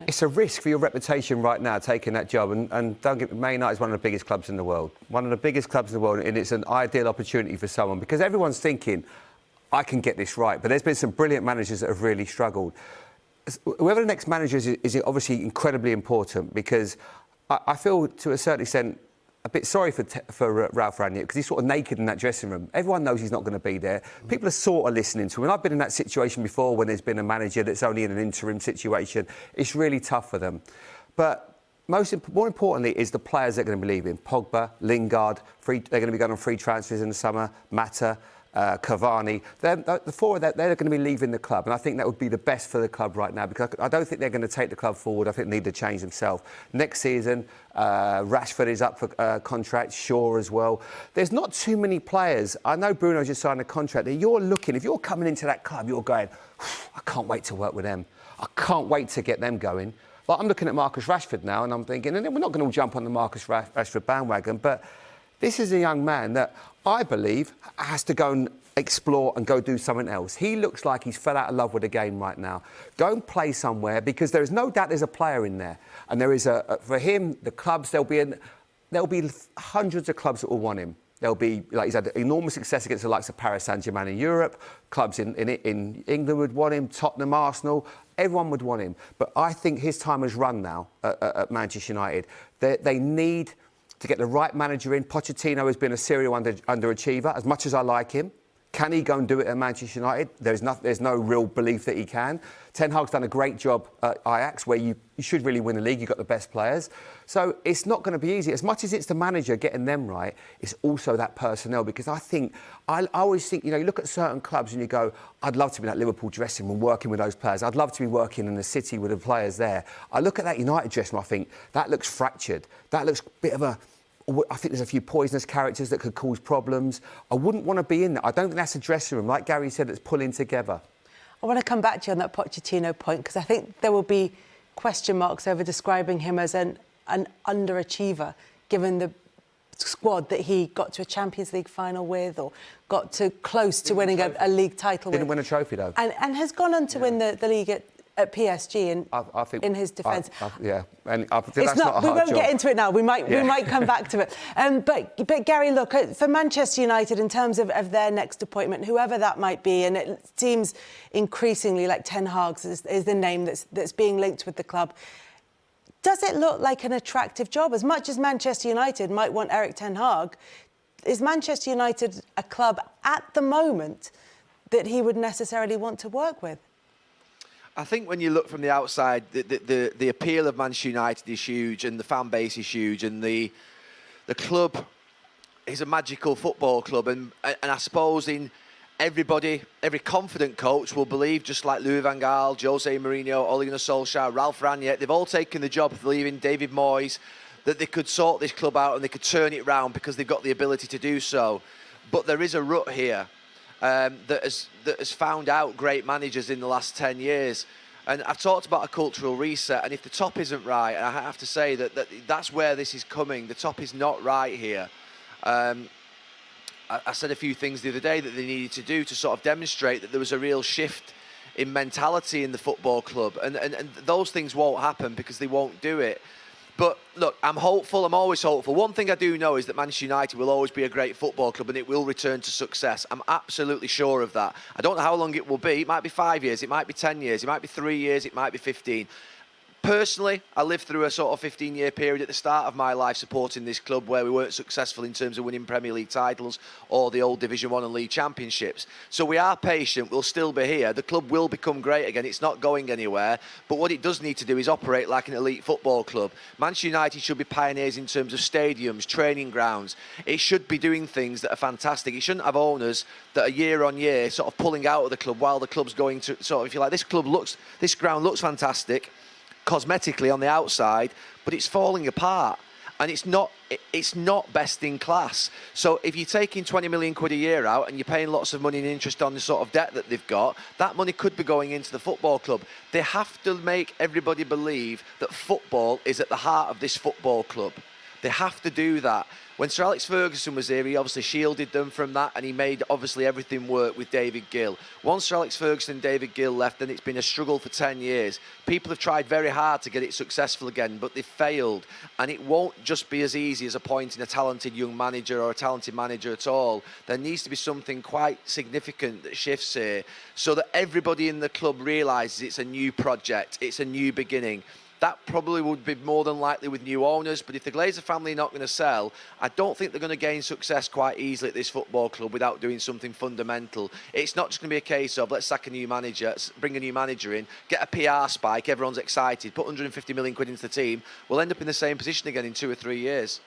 It's a risk for your reputation right now, taking that job. And don't get me, Man Utd is one of the biggest clubs in the world. One of the biggest clubs in the world, and it's an ideal opportunity for someone because everyone's thinking, I can get this right. But there's been some brilliant managers that have really struggled. Whoever the next manager is obviously incredibly important because I feel, to a certain extent, a bit sorry for Ralph Rangnick because he's sort of naked in that dressing room. Everyone knows he's not going to be there. People are sort of listening to him. And I've been in that situation before when there's been a manager that's only in an interim situation. It's really tough for them. But more importantly is the players that are going to be leaving. Pogba, Lingard, they're going to be going on free transfers in the summer. Mata, Cavani. The four of them, they're going to be leaving the club. And I think that would be the best for the club right now because I don't think they're going to take the club forward. I think they need to change themselves. Next season, Rashford is up for contract, Shaw as well. There's not too many players. I know Bruno just signed a contract. That you're looking, if you're coming into that club, you're going, I can't wait to work with them. I can't wait to get them going. Like, I'm looking at Marcus Rashford now and I'm thinking, and we're not going to jump on the Marcus Rashford bandwagon, but this is a young man that I believe has to go and explore and go do something else. He looks like he's fell out of love with the game right now. Go and play somewhere because there is no doubt there's a player in there. And there is for him, the clubs, there'll be hundreds of clubs that will want him. There'll be, like, he's had enormous success against the likes of Paris Saint-Germain in Europe. Clubs in England would want him, Tottenham, Arsenal. Everyone would want him. But I think his time has run now at Manchester United. They need to get the right manager in. Pochettino has been a serial underachiever, as much as I like him. Can he go and do it at Manchester United? There's no real belief that he can. Ten Hag's done a great job at Ajax, where you should really win the league. You've got the best players. So it's not going to be easy. As much as it's the manager getting them right, it's also that personnel. Because I always think, you look at certain clubs and you go, I'd love to be in that Liverpool dressing room working with those players. I'd love to be working in the City with the players there. I look at that United dressing room, I think, that looks fractured. That looks a bit of a... I think there's a few poisonous characters that could cause problems. I wouldn't want to be in there. I don't think that's a dressing room, like Gary said, that's pulling together. I want to come back to you on that Pochettino point, because I think there will be question marks over describing him as an underachiever, given the squad that he got to a Champions League final with, or got to close to winning a league title with. Didn't win a trophy, though. And has gone on to win the league at PSG, and I think, in his defence. Yeah, and I think that's not a hard we won't job. get into it now. We might come back to it. But Gary, look, for Manchester United, in terms of their next appointment, whoever that might be, and it seems increasingly like Ten Hag is the name that's being linked with the club. Does it look like an attractive job? As much as Manchester United might want Erik Ten Hag, is Manchester United a club at the moment that he would necessarily want to work with? I think when you look from the outside, the appeal of Manchester United is huge, and the fan base is huge, and the club is a magical football club, and I suppose every confident coach will believe, just like Louis van Gaal, Jose Mourinho, Ole Gunnar Solskjaer, Ralph Rangnick, they've all taken the job of leaving David Moyes, that they could sort this club out and they could turn it round because they've got the ability to do so. But there is a rut here. That has found out great managers in the last 10 years. And I've talked about a cultural reset, and if the top isn't right, and I have to say that's where this is coming, the top is not right here. I said a few things the other day that they needed to do to sort of demonstrate that there was a real shift in mentality in the football club, and those things won't happen because they won't do it. But look, I'm hopeful, I'm always hopeful. One thing I do know is that Manchester United will always be a great football club and it will return to success. I'm absolutely sure of that. I don't know how long it will be. It might be 5 years, it might be 10 years, it might be 3 years, it might be 15. Personally, I lived through a sort of 15-year period at the start of my life supporting this club where we weren't successful in terms of winning Premier League titles or the old Division 1 and League Championships. So we are patient, we'll still be here. The club will become great again, it's not going anywhere. But what it does need to do is operate like an elite football club. Manchester United should be pioneers in terms of stadiums, training grounds. It should be doing things that are fantastic. It shouldn't have owners that are year on year sort of pulling out of the club while the club's going to, sort of, if you like, this ground looks fantastic cosmetically on the outside, but it's falling apart, and it's not best in class. So if you're taking 20 million quid a year out and you're paying lots of money in interest on the sort of debt that they've got, that money could be going into the football club. They have to make everybody believe that football is at the heart of this football club. They have to do that. When Sir Alex Ferguson was here, he obviously shielded them from that, and he made obviously everything work with David Gill. Once Sir Alex Ferguson and David Gill left, then it's been a struggle for 10 years. People have tried very hard to get it successful again, but they've failed. And it won't just be as easy as appointing a talented young manager or a talented manager at all. There needs to be something quite significant that shifts here, so that everybody in the club realises it's a new project, it's a new beginning. That probably would be more than likely with new owners, but if the Glazer family are not going to sell, I don't think they're going to gain success quite easily at this football club without doing something fundamental. It's not just going to be a case of let's sack a new manager, bring a new manager in, get a PR spike, everyone's excited, put 150 million quid into the team. We'll end up in the same position again in 2 or 3 years.